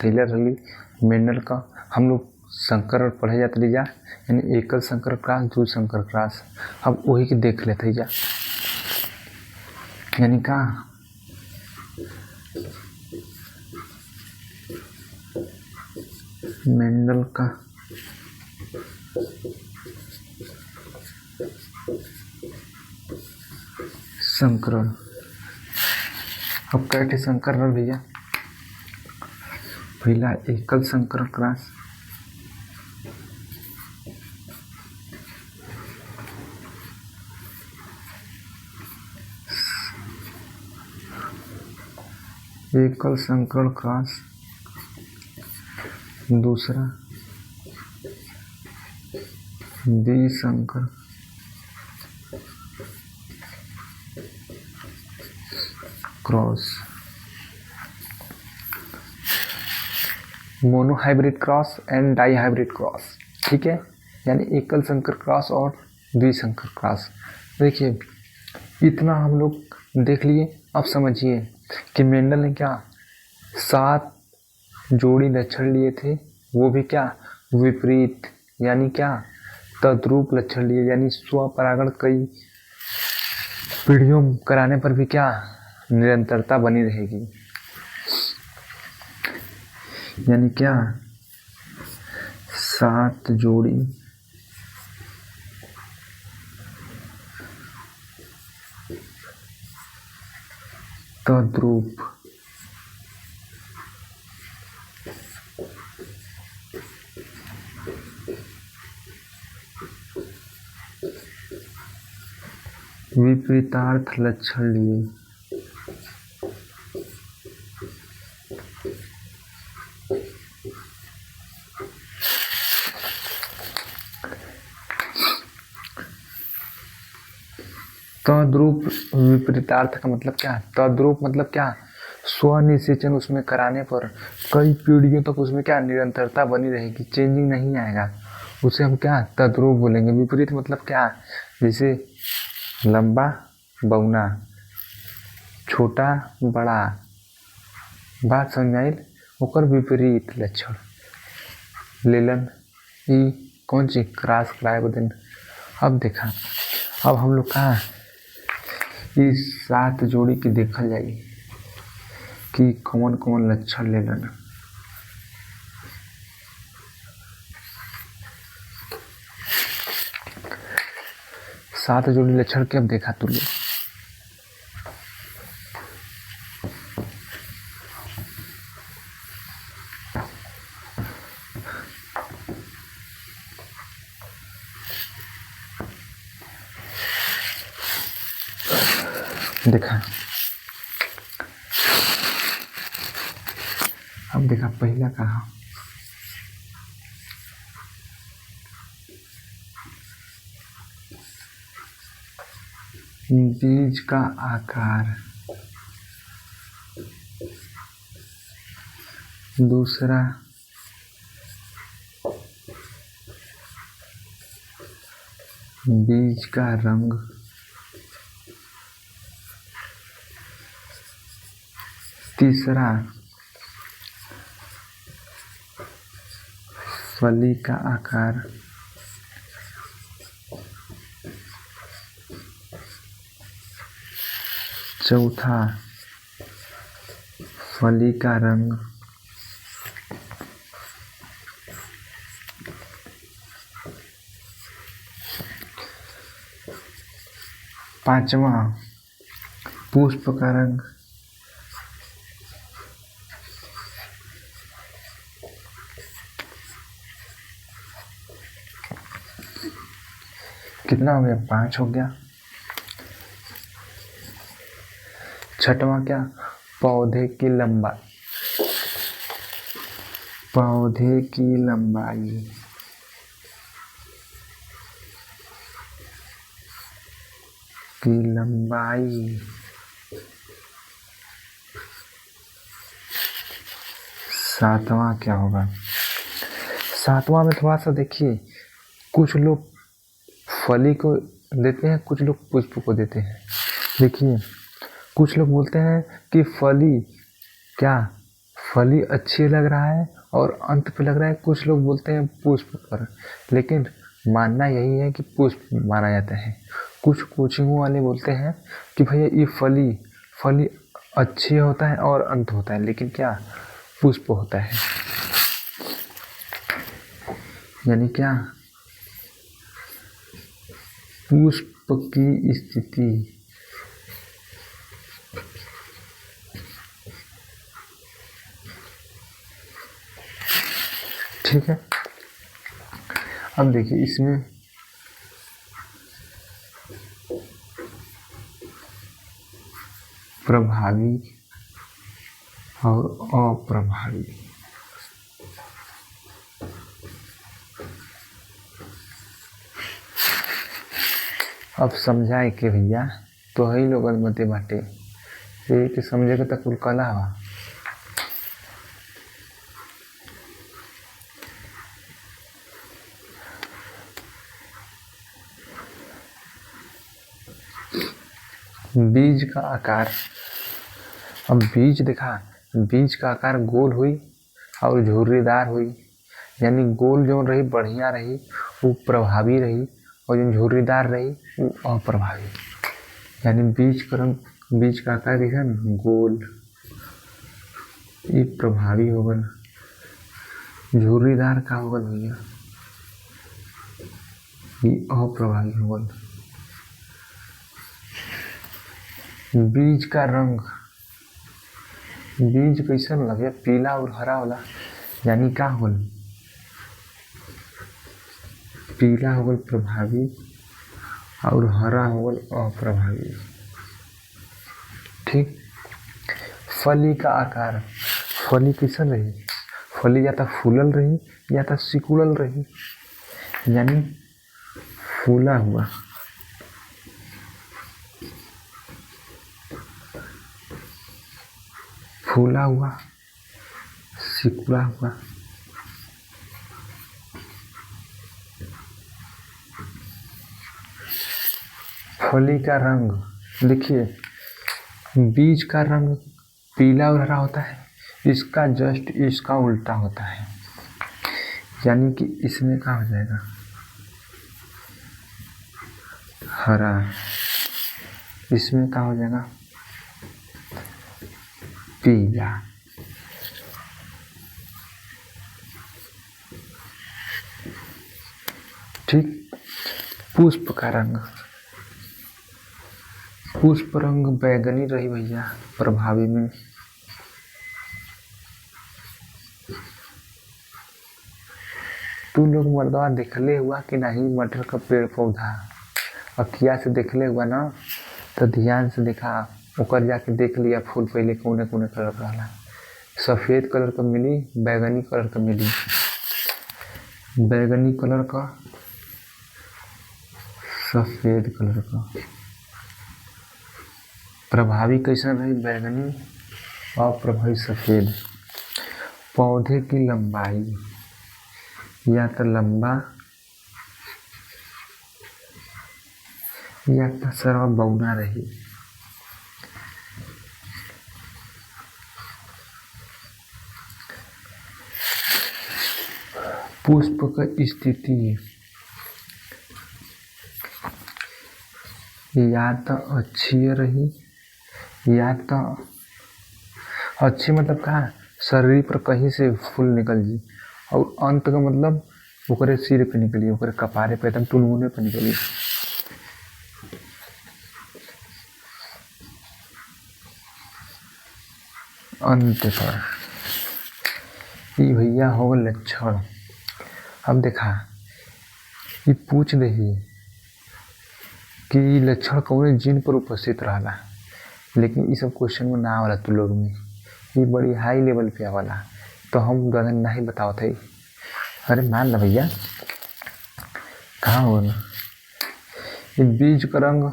Clearly Mendel का हम लोग संकर पढ़े जाते जा, यानी एकल संकर क्रॉस, द्वि संकर क्रॉस। अब वही के देख लेते जा, यानी का मेंडल का संकरण। अब कैसे संकरण भैया, पहला एकल संकर क्रॉस, एकल संकर क्रॉस, दूसरा द्विसंकर cross, monohybrid cross and dihybrid cross. ठीक है, यानी एकल संकर क्रॉस और द्विसंकर क्रॉस। देखिए इतना हम लोग देख लिए। अब समझिए कि मेंडल ने क्या 7 जोड़ी लक्षण लिए थे, वो भी क्या विपरीत, यानी क्या तद्रूप लक्षण लिए, यानी स्वपरागण कई पीढ़ियों कराने पर भी क्या निरंतरता बनी रहेगी, यानी क्या 7 जोड़ी तद्रूप विपरीतार्थ लक्षण लिए। तद्रूप विपरीतार्थ का मतलब क्या, तद्रूप मतलब क्या स्वनिषेचन उसमें कराने पर कई पीढ़ियों तक उसमें क्या निरंतरता बनी रहेगी, चेंजिंग नहीं आएगा, उसे हम क्या तद्रूप बोलेंगे। विपरीत मतलब क्या, जैसे लंबा बौना, छोटा बड़ा, बात समझ आइल, ओकर विपरीत लक्षण। लेलन ई कौन सी क्रॉस क्रायोबदन। अब देखा, अब हम लोग कहाँ इस 7 जोड़ी की देखल जाएगी कि कौन कौन लक्षण लेलन। सात जोड़ी लक्षण के अब देखा तुल्य। देखा, अब देखा पहला कहा बीज का आकार, दूसरा बीज का रंग, तीसरा फली का आकार, चौथा फली का रंग, पांचवा पुष्प का रंग, कितना हो गया 5 हो गया। छठवां क्या पौधे की लंबाई, पौधे की लंबाई, की लंबाई, सातवां क्या होगा, सातवां में थोड़ा सा देखिए, कुछ लोग फली को देते हैं, कुछ लोग पुष्प को देते हैं। देखिए कुछ लोग बोलते हैं कि फली क्या फली अच्छी लग रहा है और अंत पे लग रहा है। कुछ लोग बोलते हैं पुष्प पर, लेकिन मानना यही है कि पुष्प माना जाता है। कुछ कोचिंगों वाले बोलते हैं कि भैया ये फली फली अच्छी होता है और अंत होता है, लेकिन क्या पुष्प होता है। यानी क्या, पुष्प की स्थिति ठीक है। अब देखिए इसमें प्रभावी और अप्रभावी। अब समझाए कि भैया तो ही लोग मते बाटे ये कि समझेगा तो कुल कला हवा। बीज का आकार, अब बीज देखा, बीज का आकार गोल हुई और झुर्रीदार हुई। यानी गोल जो रही बढ़िया रही वो प्रभावी रही, और जो झुर्रीदार रही वो अप्रभावी। यानी बीज का रंग, बीज का आकार देखा ना गोल, ये प्रभावी होगा। झुर्रीदार का होगा भैया, ये अप्रभावी होगा। बीज का रंग, बीज कैसा लगे पीला और हरा वाला, यानी का होल पीला होगल प्रभावी और हरा होगल अप्रभावी। ठीक। फली का आकार, फली कैसा रही, फली या तो फूलल रही या तो सिकुड़ल रही। यानी फूला हुआ, फूला हुआ, सिकुड़ा हुआ। फली का रंग देखिए, बीज का रंग पीला और हरा होता है, इसका जस्ट इसका उल्टा होता है। यानी कि इसमें क्या हो जाएगा हरा, इसमें क्या हो जाएगा पीला। ठीक। पुष्प का रंग, पुष्प रंग बैगनी रही भैया प्रभावी में। तू लोग मर्दवा देखले हुआ कि नहीं मटर का पेड़ पौधा, अखिया से देखले हुआ ना, तो ध्यान से देखा, ऊपर जाके देख लिया फूल पहले कौने कौने कलर का रहला। सफेद कलर का मिली, बैगनी कलर का मिली। बैगनी कलर का, सफेद कलर का। प्रभावी कैसा रही बैगनी, अप्रभावी सफेद। पौधे की लंबाई या तो लंबा या तो सरवा बौना रही। पुष्प की स्थिति या तो अच्छी रही या तो अच्छी मतलब कहा शरीर पर कहीं से फूल निकल जी, और अंत का मतलब ओकरे सिर पे निकली, ओकरे कपारे पे एकदम टुनमुने पे निकली। अंत पर ये भैया हो लक्षण। अब देखा ये पूछ दही कि लक्षण कौन जीन पर उपस्थित रहला, लेकिन ये सब क्वेश्चन में ना वाला तू लोग में, ये बड़ी हाई लेवल पे वाला, तो हम ज़्यादा नहीं बताओ थे। अरे मान लो भैया कहाँ हो ना, ये बीज का रंग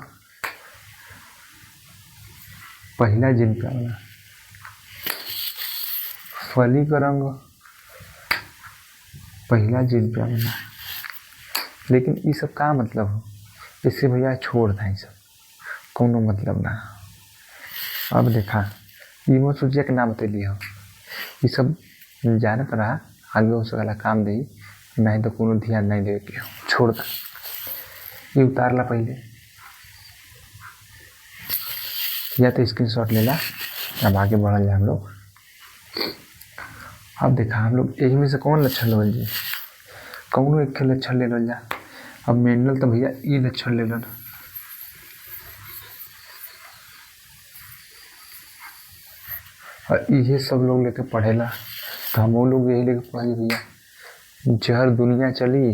पहला जीन पे वाला, फली का रंग पहला जीन पे वाला, लेकिन ये सब का मतलब हो, इससे भैया छोड़ दें सब, कोनो मतलब ना। अब देखा ये मत सोचिए कि ना बतैली हो, ये सब जाने पर रहा आगे हो सकला काम दे नहीं तो कोनो ध्यान नहीं दे के छोड़ दा। ये उतारला पहले या तो स्क्रीनशॉट ले ला। अब आगे बढ़ल जाए हम लोग। अब देखा हम लोग एक में से कौन लक्षण लेवल जी, कौनो एक लक्षण ले लो जा। अब मैनुअल तो भैया ये लक्षण ले लो, और ये सब लोग लेके पढ़ेला तो हम लोग यही लेके पढ़े भैया। जहर दुनिया चली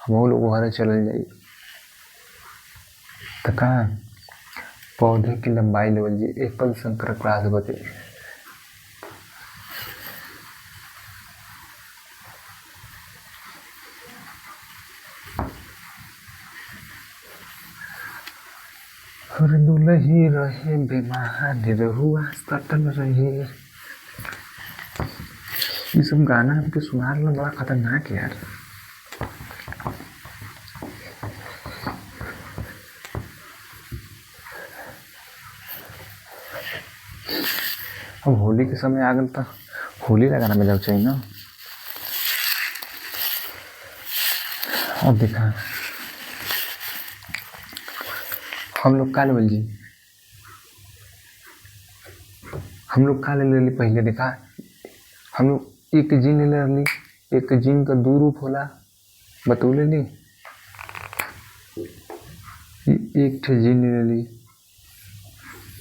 हम लोग वहरे चल जाई। तो कहाँ पौधे की लंबाई लेवल जी एकल संकर क्लास बचे। दुलही रहे बेमान रहुआ सटल रहे। ये सब गाना हमके सुना रहा बड़ा खतरनाक है यार। अब होली के समय आ गल तो होली लगाना में जाओ चाहिए ना। अब देखा हम लोग का लेवल जी, हम लोग का ले ली पहले देखा हम लोग एक जीन ले ली। एक जीन का दो रूप होला बतौले ली। एक ठे जीन ले ली,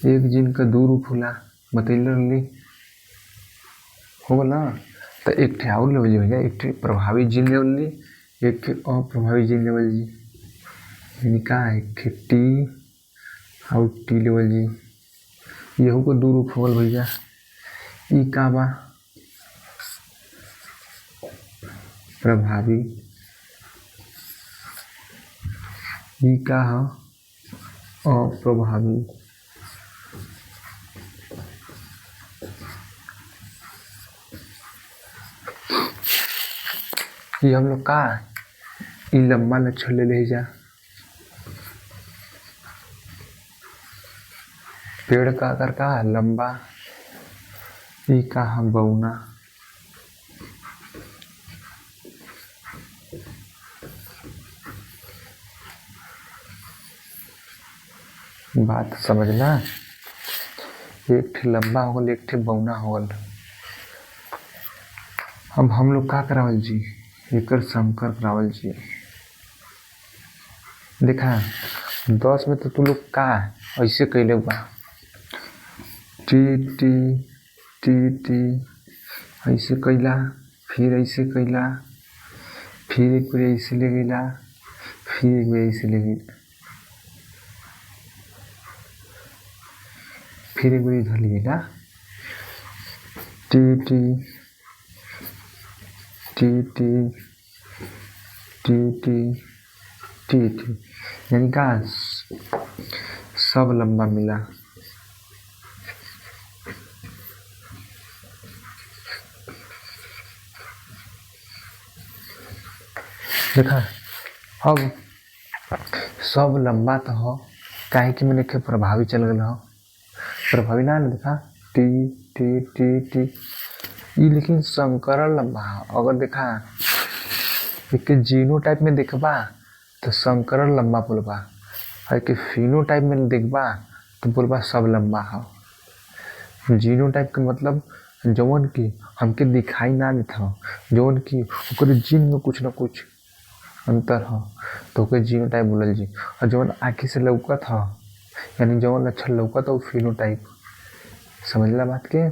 एक जीन का दो रूप होला बतैले ली हो ना। तो एक ठे और लेवल जी भैया, एक ठे प्रभावी जीन लेवल ली, एक ठे अप्रभावी जीन लेवल जी। इनका एक ठे टी और टी लेवल जी, यहू को दो रूप होल भैया। ई का बा प्रभावी, ई का है अप्रभावी। ये हम लोग का ई लंबा लक्षण ले जा। पेड़ का आकार का लंबा, ई का है बौना। बात समझना, एक ठे लंबा हो गल एक ठे बौना हो गल। अब हम लोग का करावल जी, एकर संकर करावल जी। देखा 10 में तो तू लोग का ऐसे कैले बा टी टी टी टी ऐसे कैला, फिर ऐसे कैला, फिर एक बार ऐसे ले गईला, फिर एक बार ऐसे ले गईला, फिर एक बार इधर ले गईला। T T T T T T T T यानी का सब लंबा मिला। देखा अब सब लंबा तो हो काहे कि मैंने के प्रभावी चल गया हो, प्रभावी ना देखा टी टी टी टी ये लेकिन संकरण लंबा है। अगर देखा एक जीनो टाइप में देखबा तो संकरण लंबा बोलबा, और कि फिनो टाइप में देखबा तो बोलबा सब लंबा है। जीनो टाइप का मतलब जौन की हमके दिखाई ना देता, जौन की ओकर जीन में कुछ ना कुछ अंतर हो तो ओके जीनो टाइप बोलल जी। और जौन आँखी से लौकत हो यानी जौन अच्छा लौकत हो फिनो टाइप। समझला बात के,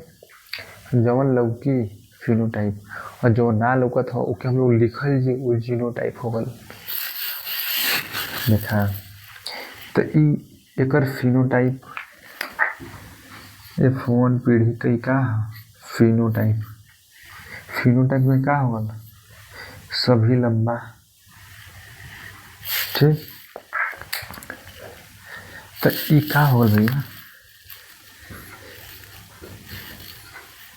जौन लौकी फिनो टाइप और जो ना लौकत हो ओके हम लोग लिखल जी वो जीनो टाइप हो गल। देखा तो ई एकर फिनोटाइप F1 पीढ़ी कई का फिनोटाइप। फिनोटाइप में का होगा सभी लंबा, ठीक। तो ई का होगा भैया,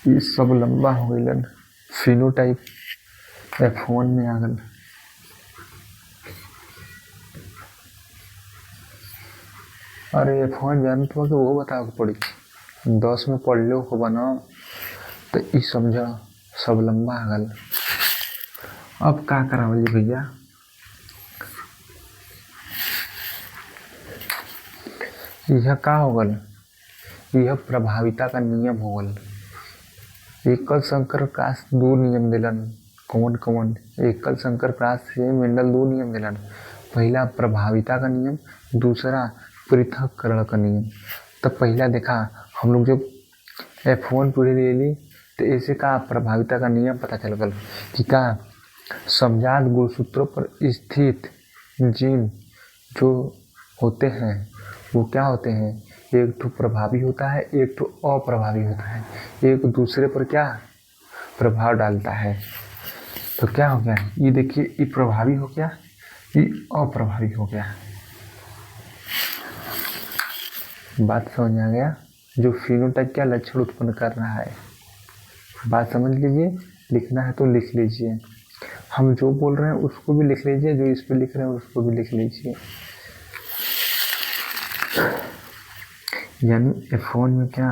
ये सब लंबा हो गई। फिनोटाइप F1 में आ गल। अरे F1 जानत हो कि वो बताओ पड़ी 10 में पढ़ लो हो बना तो ई समझ सब लंबा गल। अब का करावल जी भैया, यह का हो गल, यह प्रभाविता का नियम हो गल। एकल संकर प्रकाश दो नियम दिलन। कौन कौन? एकल संकर प्रकाश से मेंडल दो नियम दिलन। पहला प्रभाविता का नियम, दूसरा पृथक्करण का नियम। तो पहला देखा हम लोग जब F1 पीढ़ी ले ली तो ऐसे का प्रभाविता का नियम पता चल गल कि का समजात गुणसूत्रों पर स्थित जीन जो होते हैं वो क्या होते हैं, एक तो प्रभावी होता है, एक तो अप्रभावी होता है, एक दूसरे पर क्या प्रभाव डालता है। तो क्या हो गया, ये देखिए ये प्रभावी हो गया, ये अप्रभावी हो गया। बात समझ आ गया? जो फिनोटाइप क्या लक्षण उत्पन्न कर रहा है, बात समझ लीजिए। लिखना है तो लिख लीजिए, हम जो बोल रहे हैं उसको भी लिख लीजिए, जो इस पे लिख रहे हैं उसको भी लिख लीजिए। यानी F1 में क्या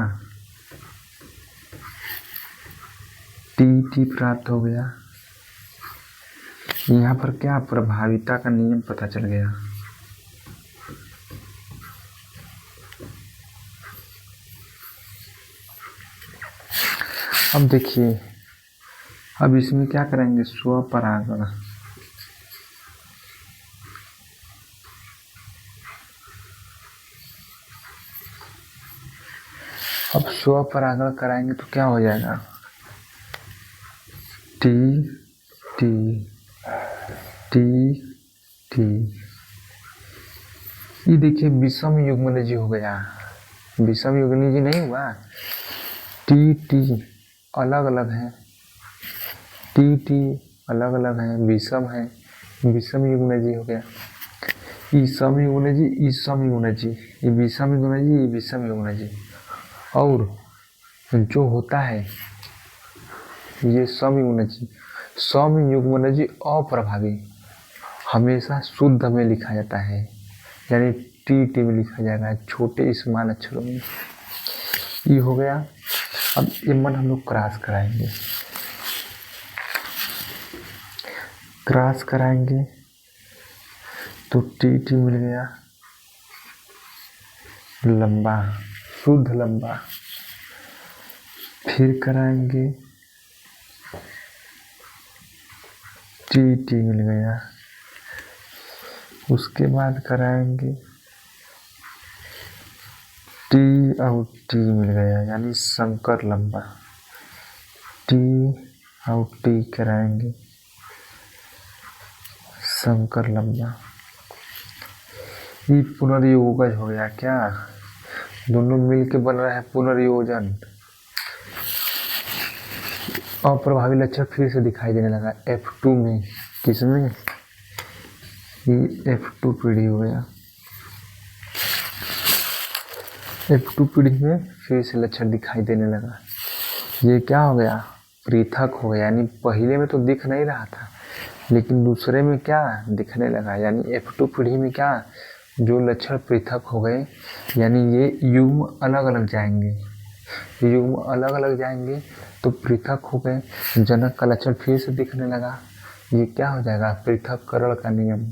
टी प्राप्त हो गया, यहाँ पर क्या प्रभाविता का नियम पता चल गया। अब देखिए, अब इसमें क्या करेंगे, स्वपरागण। अब स्वपरागण कराएंगे तो क्या हो जाएगा, टी टी टी टी। ये देखिए विषम युग्मनज हो गया, विषम युग्मनज नहीं हुआ, टी टी अलग अलग है, टी टी अलग अलग है, विषम है, विषम युग्मनज हो गया। ईसम युग्मनज, ईसम युग्मनज, ये विषम युग्मनज, ये विषम युग्मनज। और जो होता है ये सम युग्मनज, सम युग्मनज अप्रभावी हमेशा शुद्ध में लिखा जाता है, यानी टी में लिखा जाएगा, छोटे स्मॉल अक्षरों में। ये हो गया। अब इमन हम लोग क्रॉस कराएंगे, क्रॉस कराएंगे तो टी मिल गया लंबा, शुद्ध लंबा। फिर कराएंगे टी मिल गया, उसके बाद कराएंगे टी और टी मिल गया, यानी संकर लंबा। टी और टी कराएंगे संकर लंबा। ये पुनर्योगज हो गया, क्या दोनों मिलके बन रहा है पुनर्योजन। अप्रभावी लक्षण फिर से दिखाई देने लगा F2 में। किसमें? ये F2 पीढ़ी हो गया, F2 पीढ़ी में फिर से लक्षण दिखाई देने लगा। ये क्या हो गया, पृथक हो गया, यानी पहले में तो दिख नहीं रहा था लेकिन दूसरे में क्या दिखने लगा, यानी F2 पीढ़ी में क्या जो लक्षण पृथक हो गए, यानी ये युग्म अलग अलग जाएंगे, युग्म अलग अलग जाएंगे तो पृथक हो गए, जनक का लक्षण फिर से दिखने लगा। ये क्या हो जाएगा, पृथक्करण का नियम।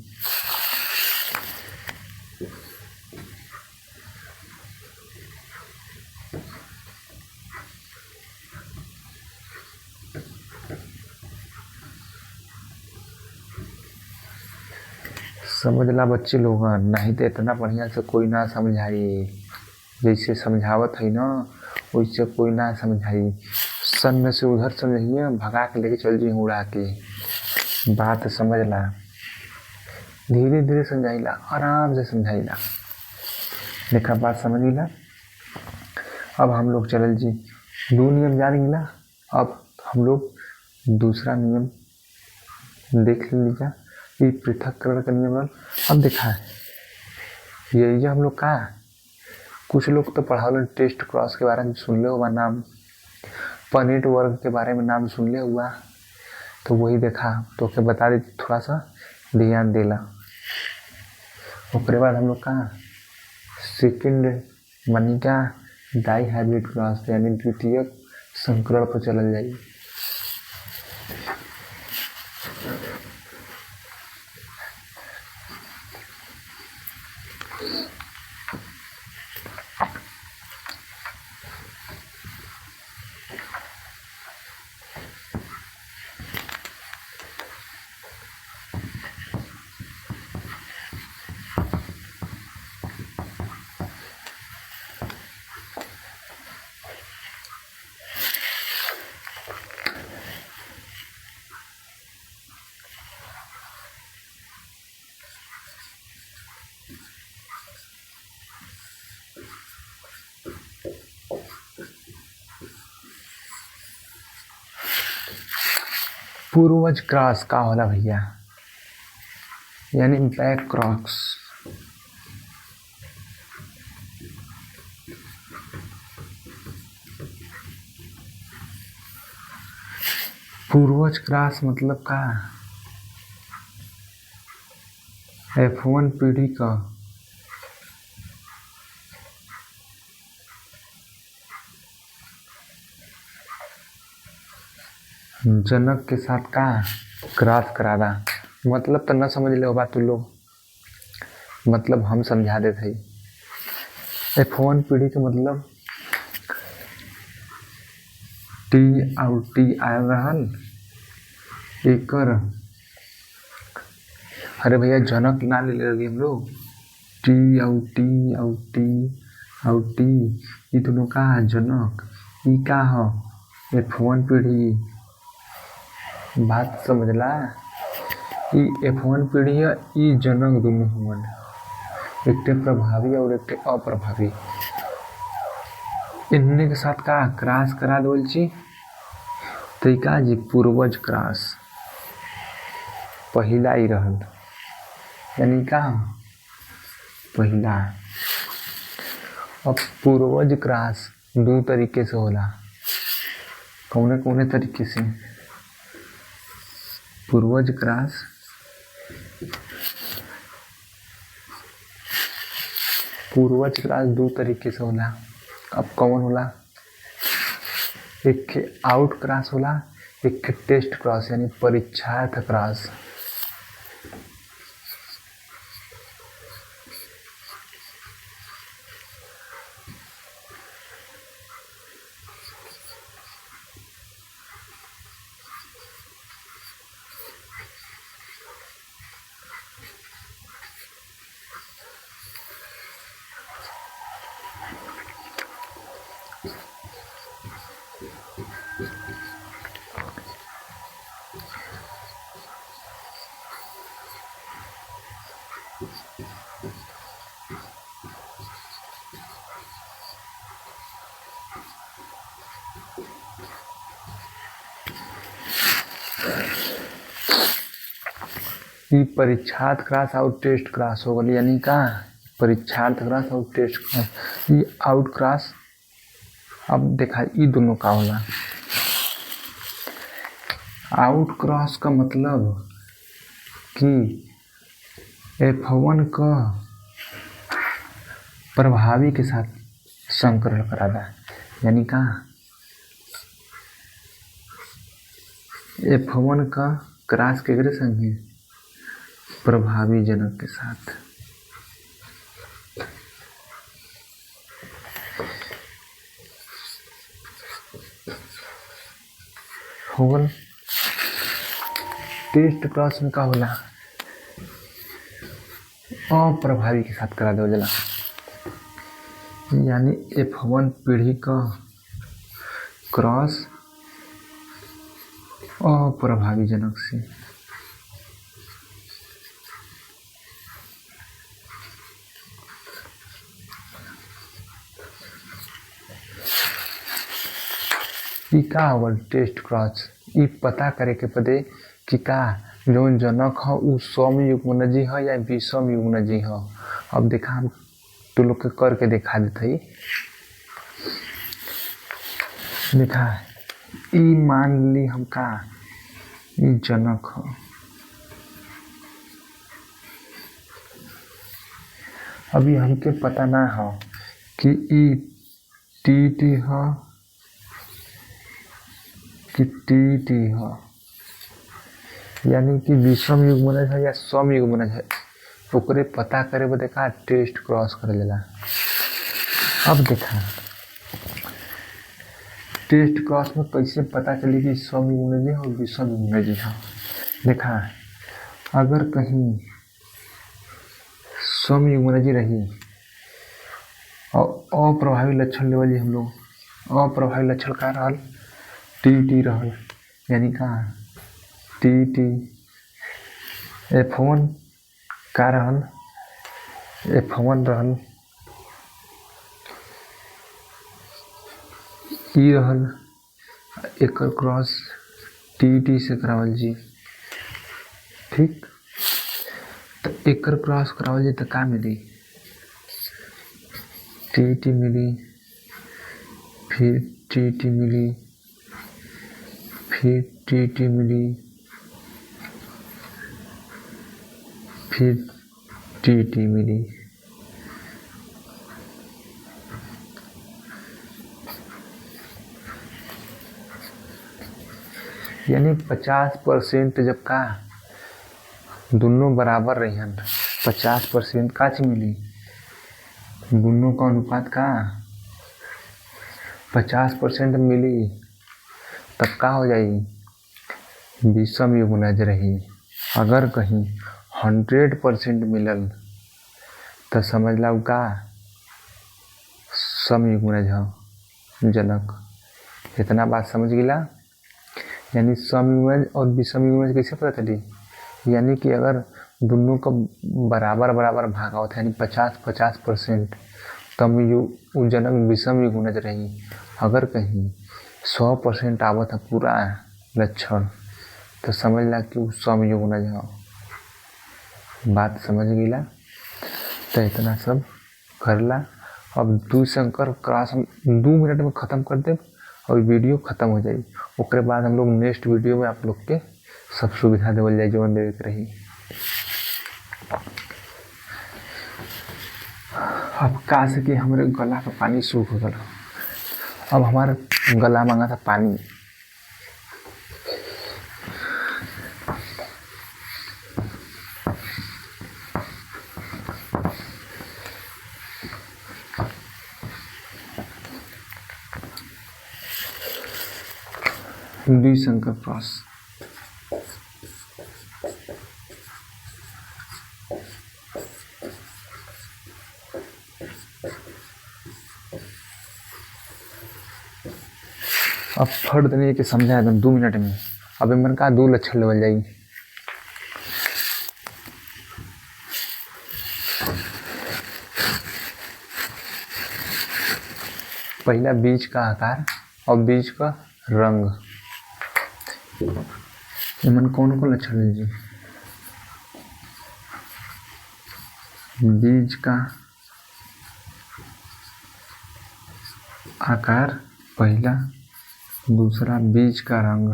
समझ ला बच्चे लोग, नहीं तो इतना बढ़िया से कोई ना समझाई, जैसे समझावत है ना वैसे कोई ना समझाई। सन में से उधर समझिए, भगा के लेके चल जाइए उड़ा के। बात समझ ला, धीरे धीरे समझाइला, आराम से समझाइला। देखा बात समझ ला। अब हम लोग चल जी दो नियम जान गिला। अब हम लोग दूसरा नियम देख लीजिए, ये पृथक्करण का नियम। अब देखा है यही हम लोग का, कुछ लोग तो पढ़ा लो टेस्ट क्रॉस के बारे में सुन ले हुआ नाम, पनेट वर्ग के बारे में नाम सुन ले हुआ, तो वही देखा तो क्या बता दी, थोड़ा सा ध्यान देला। उसके बाद हम लोग का सेकंड मानी क्या डाई हाइब्रिड क्रॉस, यानी द्वितीयक संकरण पर चल जाइए। पूर्वज क्रॉस का होला भैया, यानी बैक क्रॉस। पूर्वज क्रॉस मतलब का F1 पीढ़ी का जनक के साथ का क्रॉस कराना। मतलब तो न समझ ले बात तू लोग, मतलब हम समझा देते। F1 पीढ़ी का मतलब टी और टी आयल रहल एकर। अरे भैया जनक ना ले लगे हम लोग, टी और टी और टी और टी, ये दोनों का जनक। ई का हो F1 पीढ़ी, बात समझला। ई F1 पीढ़ी है, ई जनक दोनों हुवन, एक प्रभावी और एक अप्रभावी। इन्हें के साथ का क्रॉस करा दो जी, तो का जी पूर्वज क्रॉस पहिला ही रहल, यानी का पहिला। अब पूर्वज क्रॉस दो तरीके से होला, कौने कौने तरीके से पूर्वज क्रॉस। पूर्वज क्रॉस दो तरीके से होला। अब कौन होला, एक के आउट क्रॉस होला, एक के टेस्ट क्रॉस यानी परीक्षार्थ क्रॉस। ई परीक्षार्थ क्रॉस और टेस्ट क्रॉस हो गई, यानी का परीक्षार्थ क्रॉस और टेस्ट क्रॉस। ई आउट क्रॉस। अब देखा ई दोनों का होला। आउट क्रॉस का मतलब कि F1 का प्रभावी के साथ संकरण करादा, यानी का F1 का क्रॉस केकरे संगे प्रभावी जनक के साथ। होगल टेस्ट क्रॉस में का होला, अप्रभावी के साथ करा दो जला, यानी F1 पीढ़ी का क्रॉस अप्रभावी जनक से। ई का होगा टेस्ट क्रॉस। ई पता करे के पदे कि का जौन जनक हो उ 100 में युग्मनजी हो या 20 में युग्मनजी हो। अब देखा हम तो लोग के करके दिखा देते। देखा ई मान ली हम का ई जनक हो, अभी हमके पता ना हो कि ई टी टी हो कि टी टी हो, यानी कि विषम युग्मनज है या सम युग्मनज है, ओकरे पता करे बदे का टेस्ट क्रॉस कर लेला। अब देखा टेस्ट क्रॉस में कैसे पता चली कि सम युग्मनज है और विषम युग्मनज है। देखा अगर कहीं सम युग्मनज रही और अप्रभावी लक्षण लेवल हम लोग अप्रभावी लक्षण का रहल टी टी रहल, यानी का टी टी F1 का रहल F1 रहल ई रहल एकर क्रॉस टी टी से करावल जी। ठीक, तो एकर क्रॉस करावल जी तो का मिली टी टी मिली, फिर टी टी मिली, फिर टी टी मिली, फिर टी टी मिली। यानी 50% जब का दोनों बराबर रही 50% का मिली, दोनों का अनुपात का 50% मिली, तब का हो जाई विषम युग्मनज रही। अगर कहीं 100% मिलल तो समझ ला का सम युग्मनज है जनक। इतना बात समझ गिला। यानी सम युग्मनज और विषम युग्मनज कैसे पता चली, यानी कि अगर दोनों का बराबर बराबर भाग होता है यानी 50-50%, तब यू जनक विषम युग्मनज रही। अगर कहीं 100% आवत है पूरा लक्षण तो समझ ला कि वो सम युग्मनज है। बात समझ गिला। तो इतना सब करला। अब द्विसंकर क्रॉस हम 2 मिनट में ख़त्म कर दे और वीडियो ख़त्म हो जाए। उसके बाद हम लोग नेक्स्ट वीडियो में आप लोग के सब सुविधा देवल जाए जो देवे के रही। अब का से कि हमारे गला का पानी सूख हो गया। अब हमारा गला मांगा था पानी। द्विसंकर क्रॉस अब फट देने के समझाया था 2 मिनट में। अब मन का 2 लक्षण लेवल जाएगी। पहला बीज का आकार और बीज का रंग। मन कौन कौन लक्षण लीजिए, बीज का आकार पहला, दूसरा बीज का रंग,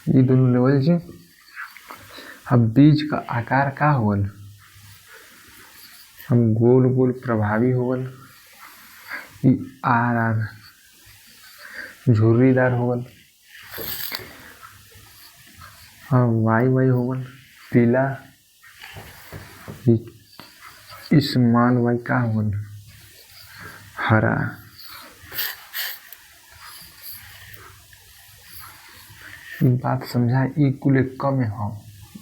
ये दोनों लेवल जी। अब बीज का आकार का होल, हम गोल गोल प्रभावी होल, आर आर झुर्रीदार होल, वाई वाई होल पीला, स्मॉल वाई का होल हरा। बात समझा। ई कुल एक कम हो,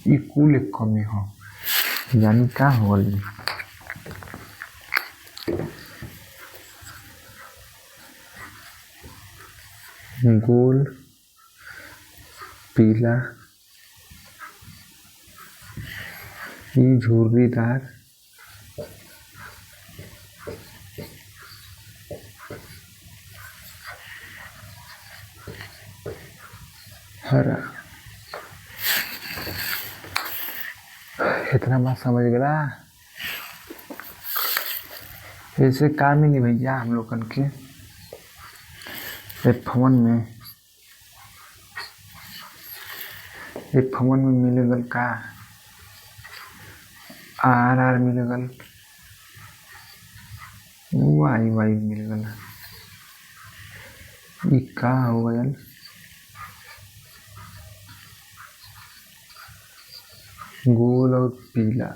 ई कुल एक कम हो, यानी का होल गोल पीला, ई झुर्रीदार, हरा। इतना बात समझ गया। ऐसे काम ही नहीं भैया हम लोग के F1 में मिलेगल का आर आर मिलेगल वाई वाई मिल गया। ये का हो गया? गोल और पीला।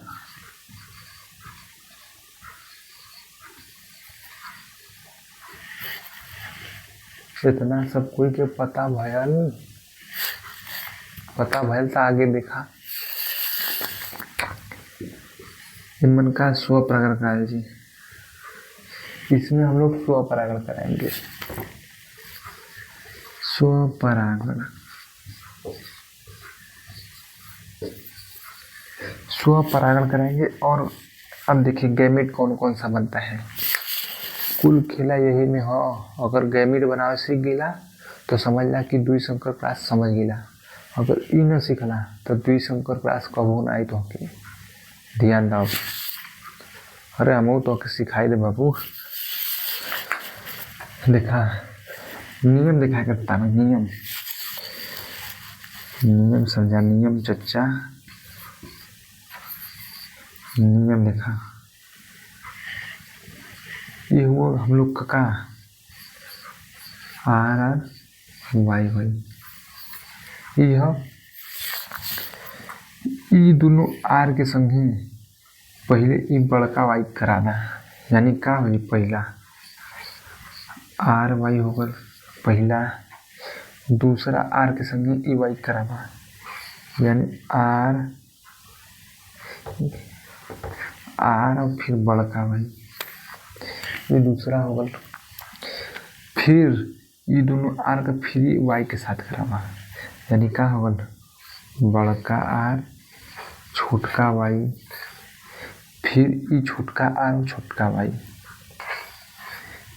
इतना सब कोई के पता भयल तो आगे देखा। मन का स्व परागण जी, इसमें हम लोग स्व परागण कराएंगे। स्व परागण, स्व परागण कराएंगे। और अब देखिए गैमेट कौन कौन सा बनता है। कुल खेला यही में हो। अगर गैमेट बनावे सीख गिला तो समझ ला कि द्विसंकर प्रास समझ गिला। अगर ई न सीखला तो द्विसंकर प्रास कबू ना आई तो के ध्यान दो। अरे हम तो के सिखाई दे बाबू। देखा नियम देखा करता ना, नियम नियम समझा, नियम चच्चा, नियम देखा। ये हुआ हम लोग का आर आर वाई वाई। ये दोनों आर के संगे पहले ई बड़का वाई कराना, यानी का हुई पहला आर वाई होगा पहला, दूसरा आर के संगे ई वाई कराना, यानी आर और फिर बड़का वाई, ये दूसरा होगा। फिर ये दोनों आर का फिर वाई के साथ कराना, यानी का होगा बड़का आर छोटका वाई, फिर ये छोटका आर और छोटका वाई,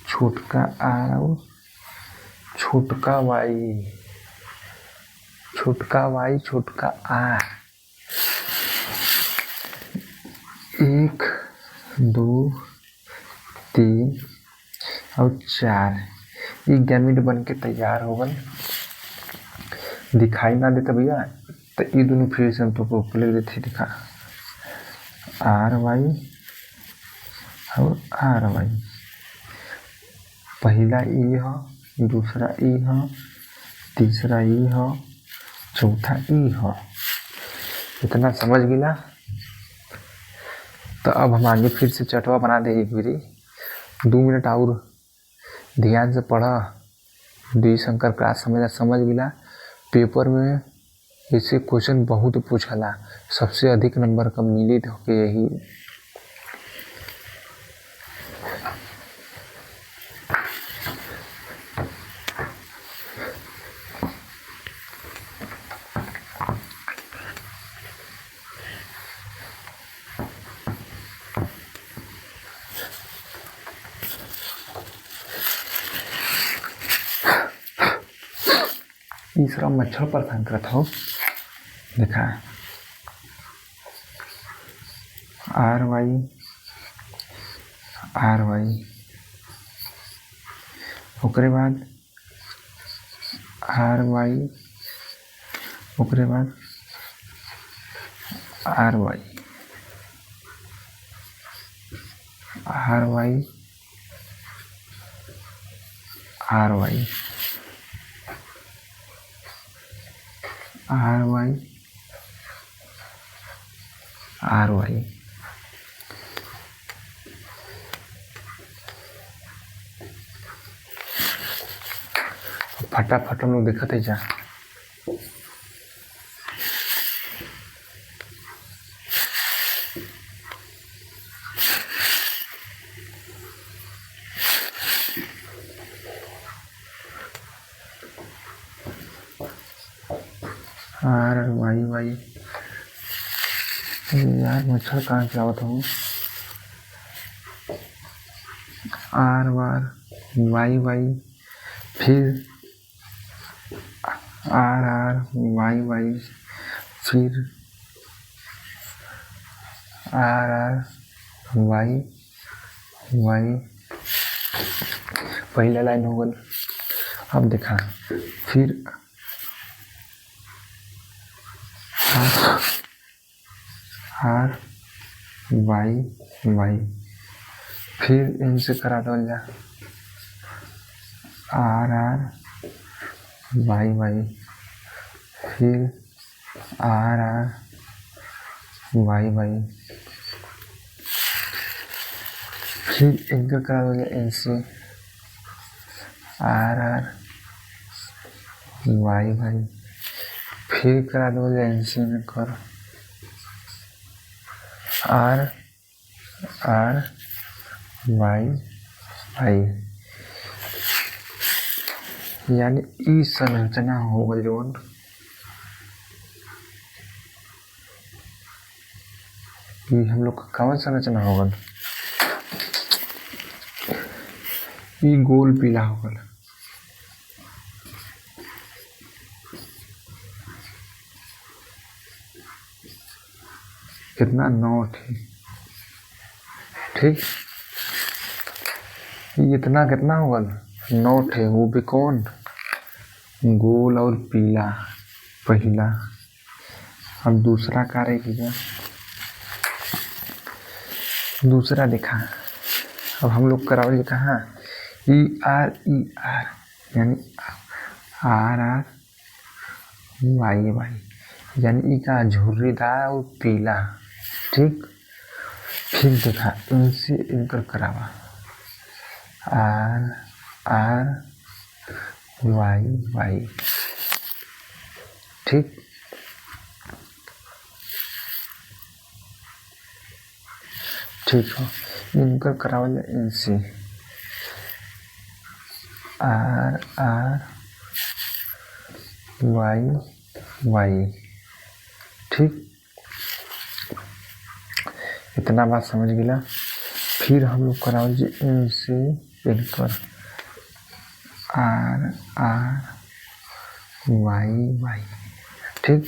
छोटका आर और छोटका वाई, छोटका वाई छोटका आर, 1 2 3 और 4। ये गैमेट बन के तैयार होगा। दिखाई ना देता भैया तो ये दोनों फिर से हम तो लिख देते दिखा आर वाई और आर वाई। पहला ई हो, दूसरा ई हो, तीसरा ई हो, चौथा ई हो। इतना समझ गिला तो अब हम आगे फिर से चटवा बना दे। एक बारी 2 मिनट और ध्यान से पढ़ा, द्विसंकर प्रास समझ गिला। पेपर में इससे क्वेश्चन बहुत पूछला, सबसे अधिक नंबर कब मिली तो यही। तीसरा मच्छर परेशान करता हो। देखा आर वाई ओकरे बाद आर वाई, ओकरे बाद R Y, R Y, R Y, R Y, R Y. फटाफट हम लोग देखते जा। आर वाई वाई, यार मच्छर कहाँ से आवत हूँ। आर वार वाई वाई, फिर आर आर वाई वाई, फिर आर आर वाई वाई। पहला लाइन हो गल। अब देखा फिर आर वाई वाई, फिर इनसे करा दो जा आर आर वाई वाई, फिर आर आर वाई वाई, फिर इनका करा दो जा इनसे आर आर वाई वाई, फिर करा दो जा इनसे में कर आर आर वाई वाई, यानी ई संरचना होगा जोन ये हम लोग का कौन संरचना होगा, ये गोल पीला होगा। कितना 9 थे, ठीक, इतना कितना होगा 9 थे, वो भी कौन गोल और पीला पहला। अब दूसरा कार्य किया, दूसरा देखा, अब हम लोग करावल कहाँ ई आर यानी आर आर वाई वाई, यानी ई का झुर्रीदार और पीला, ठीक। फिर देखा इनसे इनकर करावा आर आर वाई वाई, ठीक। ठीक हो, इनकर करावल इनसे आर आर वाई वाई, ठीक। इतना बात समझ गया। फिर हम लोग करावल जी इनसे इनकर आर आर वाई वाई, ठीक।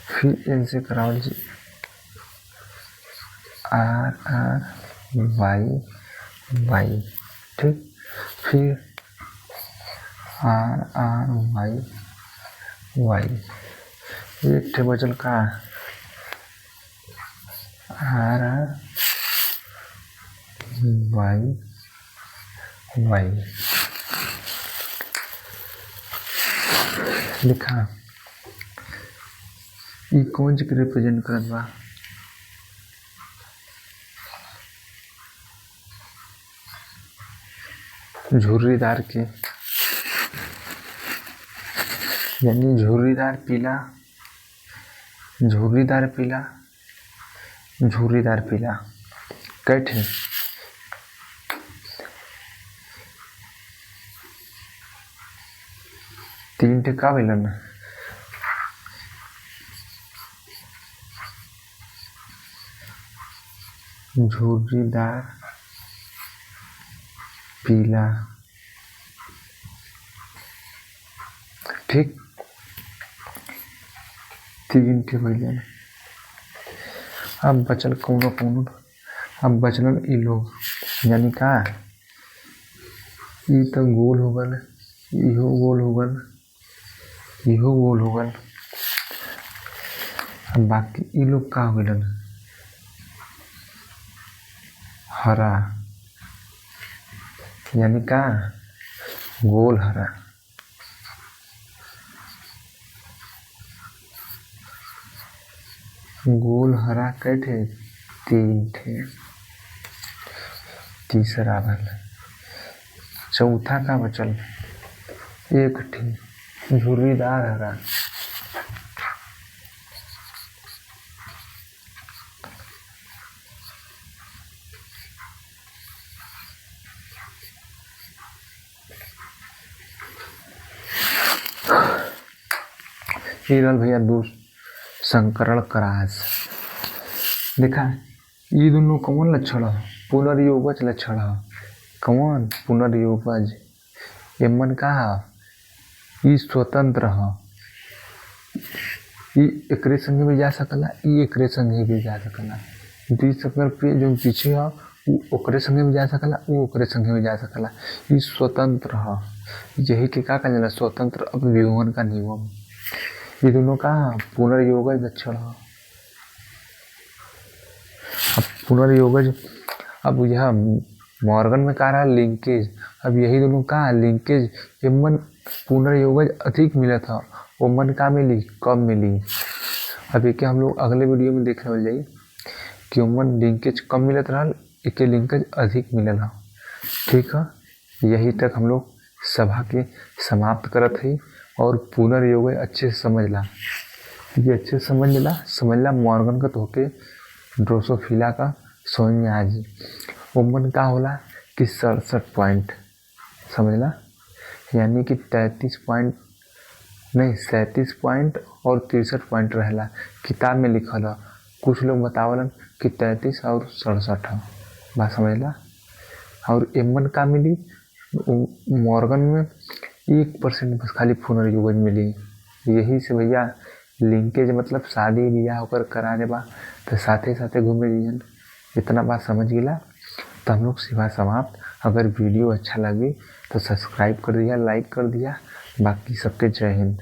फिर इनसे करावल जी आर आर वाई वाई, ठीक। फिर आर आर वाई वाई, एक ठे बचल का आर आर वाई वाई, लिखा ये कौन सी रिप्रेजेंट करत बा, झुर्रीदार के, यानी झुर्रीदार पीला, झुर्रीदार पीला, झुर्रीदार पीला, कैठे 3 ठे का भेलन, झुर्रीदार पीला, ठीक। 3 ठे भेलन। अब बचल कौनो कौनो, अब बचल ई लोग, यानी का ई तो गोल हो गल, इहो गोल हो गल, इहो गोल हो गल। अब बाकी ई लोग का हो गलन हरा, यानी का गोल हरा, गोल हरा कैठे 3 ठे, तीसरा भल। चौथा का बचल 1 ठे झुर्रीदार हरा, हिरल भैया 2 संकरण करास। देखा ये दोनों कौन लक्षण है, पुनर्योगज लक्षण है, कौन पुनर्योगज, एमन का ये स्वतंत्र है, ये एकरे संगे भी जा सकला, ये एकरे संगे भी जा सकला, दुई चक्कर पे जो पीछे है वो ओकरे संगे भी जा सकला, वो ओकरे संगे भी जा सकला, ये स्वतंत्र है। यही के का कहला स्वतंत्र अभिव्यूहन का नियम। ये दोनों का पुनर्योगज लक्षण है। अब पुनर्योगज अब यह मॉर्गन में कह रहा है लिंकेज, अब यही दोनों कहा लिंकेज एमन पुनर्योगज अधिक मिला था, ओमन का मिली कम मिली। अब एक हम लोग अगले वीडियो में देखने वाले जाइए कि ओमन लिंकेज कम मिलत रहा, एक लिंकेज अधिक मिलल। ठीक है, यही तक हम लोग सभा के समाप्त करत है और पुनर्योग अच्छे से समझ ला, ये अच्छे से समझ ला मॉर्गन का तोहके ड्रोसोफिला का समझ में आ जी। ओमन का होला कि 67 पॉइंट समझला, यानी कि 33 पॉइंट नहीं 37 पॉइंट और 63 पॉइंट रहेला। किताब में लिखल है, कुछ लोग बतावलन कि 33 और 67 है, बात समझला। और एमन का मिली मॉर्गन में 1% बस खाली पुनर्युगज मिली। यही से भैया लिंकेज मतलब शादी ब्याह होकर करा दे बा तो साथे साथे घूमे दिहन, इतना बात समझ गिला तो हम लोग सिवा समाप्त। अगर वीडियो अच्छा लगे तो सब्सक्राइब कर दिया, लाइक कर दिया, बाकी सबके जय हिंद।